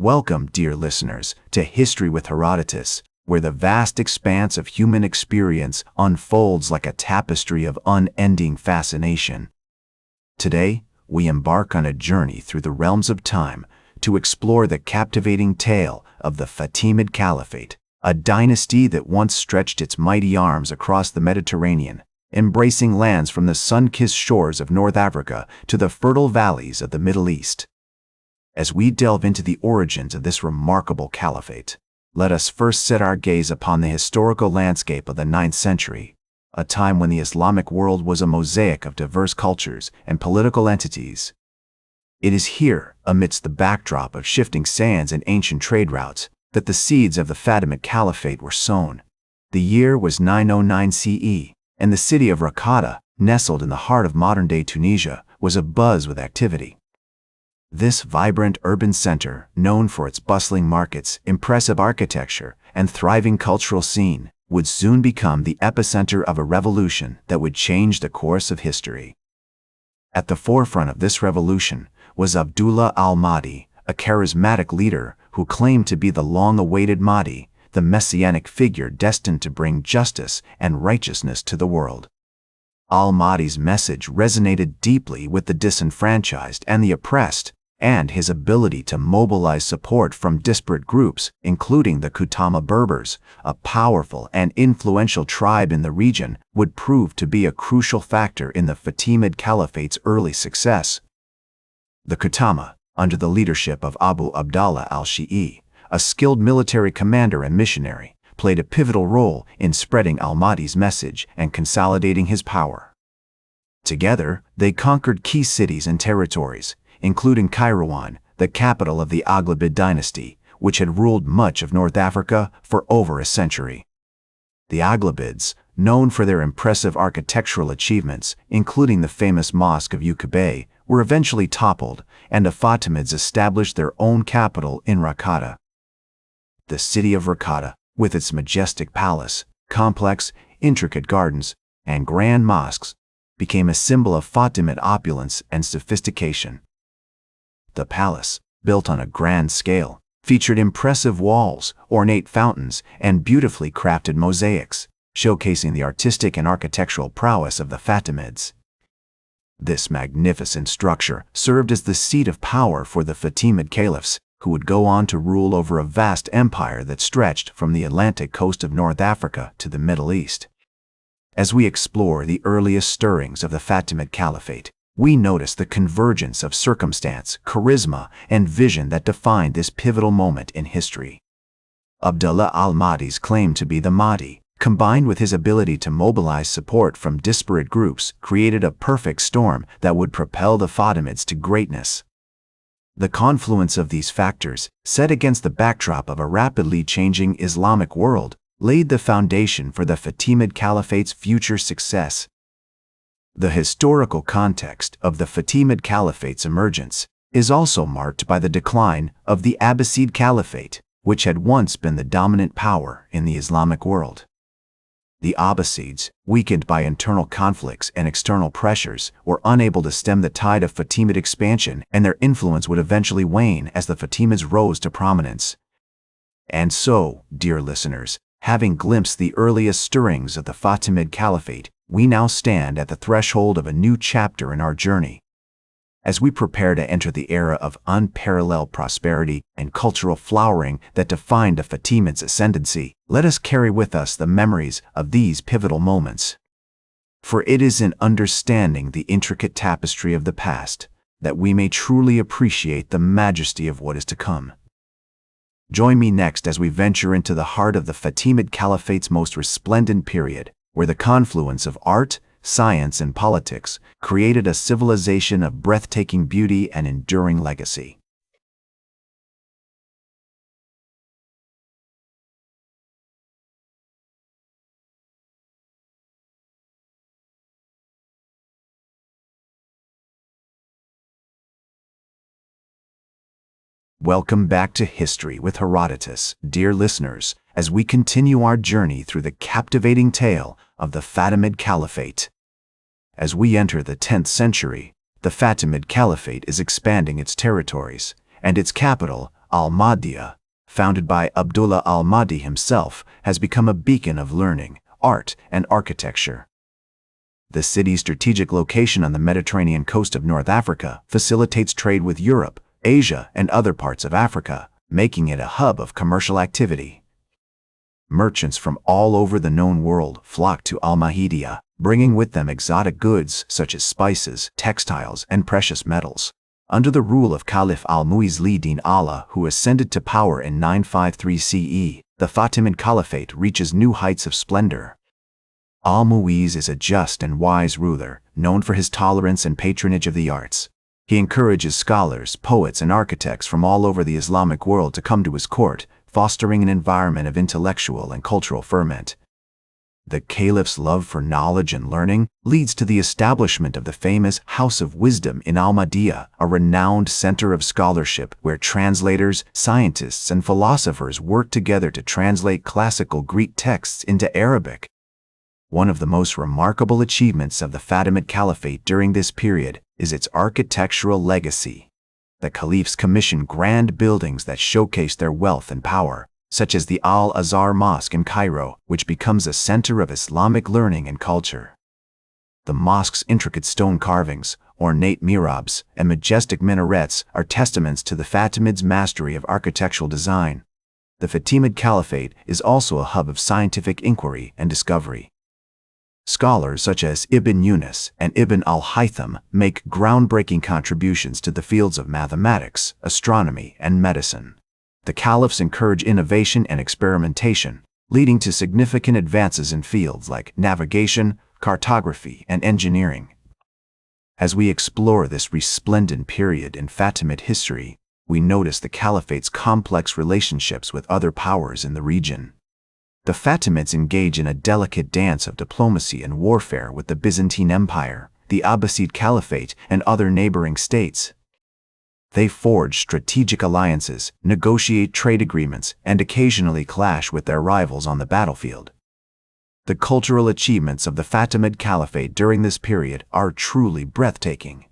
Welcome, dear listeners, to History with Herodotus, where the vast expanse of human experience unfolds like a tapestry of unending fascination. Today, we embark on a journey through the realms of time to explore the captivating tale of the Fatimid Caliphate, a dynasty that once stretched its mighty arms across the Mediterranean, embracing lands from the sun-kissed shores of North Africa to the fertile valleys of the Middle East. As we delve into the origins of this remarkable caliphate, let us first set our gaze upon the historical landscape of the 9th century, a time when the Islamic world was a mosaic of diverse cultures and political entities. It is here, amidst the backdrop of shifting sands and ancient trade routes, that the seeds of the Fatimid Caliphate were sown. The year was 909 CE, and the city of Raqqada, nestled in the heart of modern-day Tunisia, was abuzz with activity. This vibrant urban center, known for its bustling markets, impressive architecture, and thriving cultural scene, would soon become the epicenter of a revolution that would change the course of history. At the forefront of this revolution was Abdullah al-Mahdi, a charismatic leader who claimed to be the long-awaited Mahdi, the messianic figure destined to bring justice and righteousness to the world. Al-Mahdi's message resonated deeply with the disenfranchised and the oppressed, and his ability to mobilize support from disparate groups, including the Kutama Berbers, a powerful and influential tribe in the region, would prove to be a crucial factor in the Fatimid Caliphate's early success. The Kutama, under the leadership of Abu Abdallah al-Shi'i, a skilled military commander and missionary, played a pivotal role in spreading al-Mahdi's message and consolidating his power. Together, they conquered key cities and territories, including Kairouan, the capital of the Aghlabid dynasty, which had ruled much of North Africa for over a century. The Aghlabids, known for their impressive architectural achievements, including the famous Mosque of Uqba, were eventually toppled, and the Fatimids established their own capital in Raqqada. The city of Raqqada, with its majestic palace, complex, intricate gardens, and grand mosques, became a symbol of Fatimid opulence and sophistication. The palace, built on a grand scale, featured impressive walls, ornate fountains, and beautifully crafted mosaics, showcasing the artistic and architectural prowess of the Fatimids. This magnificent structure served as the seat of power for the Fatimid caliphs, who would go on to rule over a vast empire that stretched from the Atlantic coast of North Africa to the Middle East. As we explore the earliest stirrings of the Fatimid Caliphate, we notice the convergence of circumstance, charisma, and vision that defined this pivotal moment in history. Abdullah al-Mahdi's claim to be the Mahdi, combined with his ability to mobilize support from disparate groups, created a perfect storm that would propel the Fatimids to greatness. The confluence of these factors, set against the backdrop of a rapidly changing Islamic world, laid the foundation for the Fatimid Caliphate's future success. The historical context of the Fatimid Caliphate's emergence is also marked by the decline of the Abbasid Caliphate, which had once been the dominant power in the Islamic world. The Abbasids, weakened by internal conflicts and external pressures, were unable to stem the tide of Fatimid expansion, and their influence would eventually wane as the Fatimids rose to prominence. And so, dear listeners, having glimpsed the earliest stirrings of the Fatimid Caliphate, we now stand at the threshold of a new chapter in our journey. As we prepare to enter the era of unparalleled prosperity and cultural flowering that defined the Fatimids' ascendancy, let us carry with us the memories of these pivotal moments. For it is in understanding the intricate tapestry of the past that we may truly appreciate the majesty of what is to come. Join me next as we venture into the heart of the Fatimid Caliphate's most resplendent period, where the confluence of art, science, and politics created a civilization of breathtaking beauty and enduring legacy. Welcome back to History with Herodotus, dear listeners, as we continue our journey through the captivating tale of the Fatimid Caliphate. As we enter the 10th century, the Fatimid Caliphate is expanding its territories, and its capital, al-Mahdiya, founded by Abdullah al-Mahdi himself, has become a beacon of learning, art, and architecture. The city's strategic location on the Mediterranean coast of North Africa facilitates trade with Europe, Asia, and other parts of Africa, making it a hub of commercial activity. Merchants from all over the known world flock to al-Mahdiya, bringing with them exotic goods such as spices, textiles, and precious metals. Under the rule of Caliph al-Mu'izz-Din Allah, who ascended to power in 953 CE, the Fatimid Caliphate reaches new heights of splendor. Al-Mu'izz is a just and wise ruler, known for his tolerance and patronage of the arts. He encourages scholars, poets, and architects from all over the Islamic world to come to his court, fostering an environment of intellectual and cultural ferment. The Caliph's love for knowledge and learning leads to the establishment of the famous House of Wisdom in Al-Mahdiya, a renowned center of scholarship where translators, scientists, and philosophers work together to translate classical Greek texts into Arabic. One of the most remarkable achievements of the Fatimid Caliphate during this period is its architectural legacy. The caliphs commissioned grand buildings that showcase their wealth and power, such as the Al-Azhar Mosque in Cairo, which becomes a center of Islamic learning and culture. The mosque's intricate stone carvings, ornate mihrabs, and majestic minarets are testaments to the Fatimids' mastery of architectural design. The Fatimid Caliphate is also a hub of scientific inquiry and discovery. Scholars such as Ibn Yunus and Ibn al-Haytham make groundbreaking contributions to the fields of mathematics, astronomy, and medicine. The caliphs encourage innovation and experimentation, leading to significant advances in fields like navigation, cartography, and engineering. As we explore this resplendent period in Fatimid history, we notice the caliphate's complex relationships with other powers in the region. The Fatimids engage in a delicate dance of diplomacy and warfare with the Byzantine Empire, the Abbasid Caliphate, and other neighboring states. They forge strategic alliances, negotiate trade agreements, and occasionally clash with their rivals on the battlefield. The cultural achievements of the Fatimid Caliphate during this period are truly breathtaking.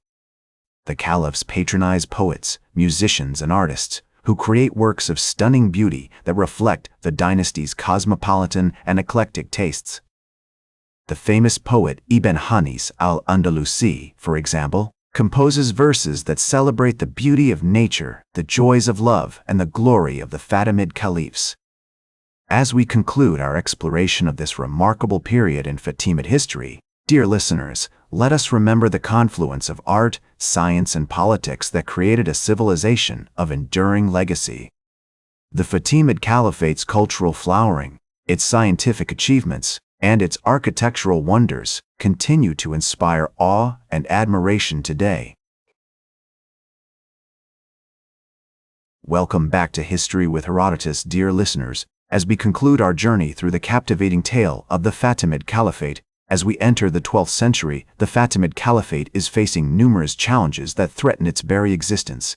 The caliphs patronize poets, musicians, and artists, who create works of stunning beauty that reflect the dynasty's cosmopolitan and eclectic tastes. The famous poet Ibn Hanis al-Andalusi, for example, composes verses that celebrate the beauty of nature, the joys of love, and the glory of the Fatimid caliphs. As we conclude our exploration of this remarkable period in Fatimid history, dear listeners, let us remember the confluence of art, science, and politics that created a civilization of enduring legacy. The Fatimid Caliphate's cultural flowering, its scientific achievements, and its architectural wonders continue to inspire awe and admiration today. Welcome back to History with Herodotus, dear listeners, as we conclude our journey through the captivating tale of the Fatimid Caliphate. As we enter the 12th century, the Fatimid Caliphate is facing numerous challenges that threaten its very existence.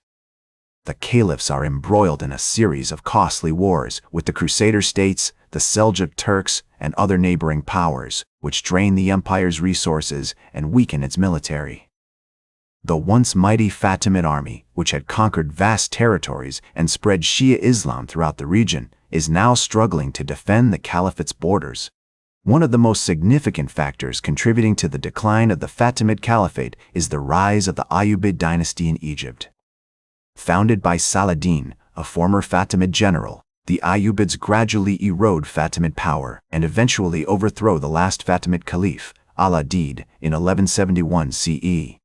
The caliphs are embroiled in a series of costly wars with the Crusader states, the Seljuk Turks, and other neighboring powers, which drain the empire's resources and weaken its military. The once mighty Fatimid army, which had conquered vast territories and spread Shia Islam throughout the region, is now struggling to defend the caliphate's borders. One of the most significant factors contributing to the decline of the Fatimid Caliphate is the rise of the Ayyubid dynasty in Egypt. Founded by Saladin, a former Fatimid general, the Ayyubids gradually erode Fatimid power and eventually overthrow the last Fatimid caliph, Al-Adid, in 1171 CE.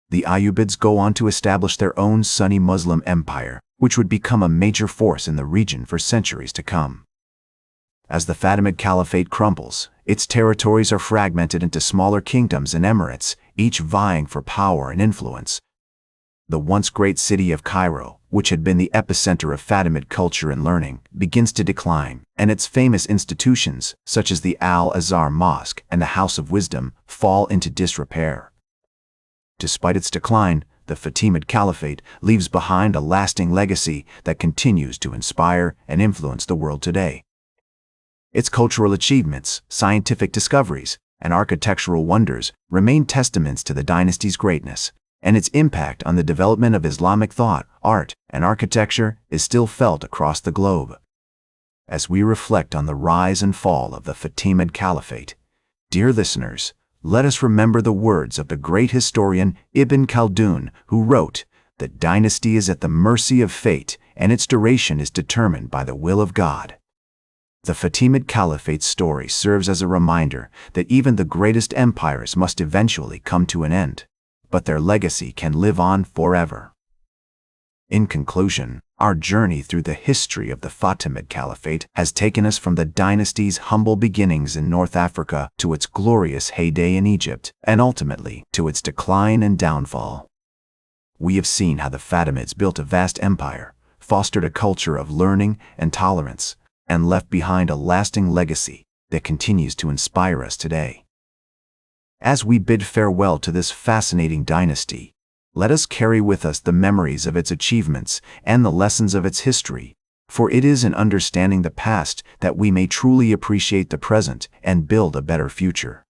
The Ayyubids go on to establish their own Sunni Muslim empire, which would become a major force in the region for centuries to come. As the Fatimid Caliphate crumbles, its territories are fragmented into smaller kingdoms and emirates, each vying for power and influence. The once great city of Cairo, which had been the epicenter of Fatimid culture and learning, begins to decline, and its famous institutions, such as the Al-Azhar Mosque and the House of Wisdom, fall into disrepair. Despite its decline, the Fatimid Caliphate leaves behind a lasting legacy that continues to inspire and influence the world today. Its cultural achievements, scientific discoveries, and architectural wonders remain testaments to the dynasty's greatness, and its impact on the development of Islamic thought, art, and architecture is still felt across the globe. As we reflect on the rise and fall of the Fatimid Caliphate, dear listeners, let us remember the words of the great historian Ibn Khaldun, who wrote, "The dynasty is at the mercy of fate, and its duration is determined by the will of God." The Fatimid Caliphate's story serves as a reminder that even the greatest empires must eventually come to an end, but their legacy can live on forever. In conclusion, our journey through the history of the Fatimid Caliphate has taken us from the dynasty's humble beginnings in North Africa to its glorious heyday in Egypt, and ultimately to its decline and downfall. We have seen how the Fatimids built a vast empire, fostered a culture of learning and tolerance, and left behind a lasting legacy that continues to inspire us today. As we bid farewell to this fascinating dynasty, let us carry with us the memories of its achievements and the lessons of its history, for it is in understanding the past that we may truly appreciate the present and build a better future.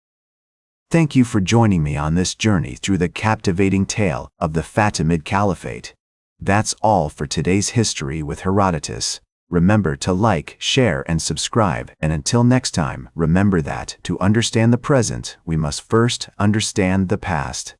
Thank you for joining me on this journey through the captivating tale of the Fatimid Caliphate. That's all for today's History with Herodotus. Remember to like, share, and subscribe, and until next time, remember that to understand the present, we must first understand the past.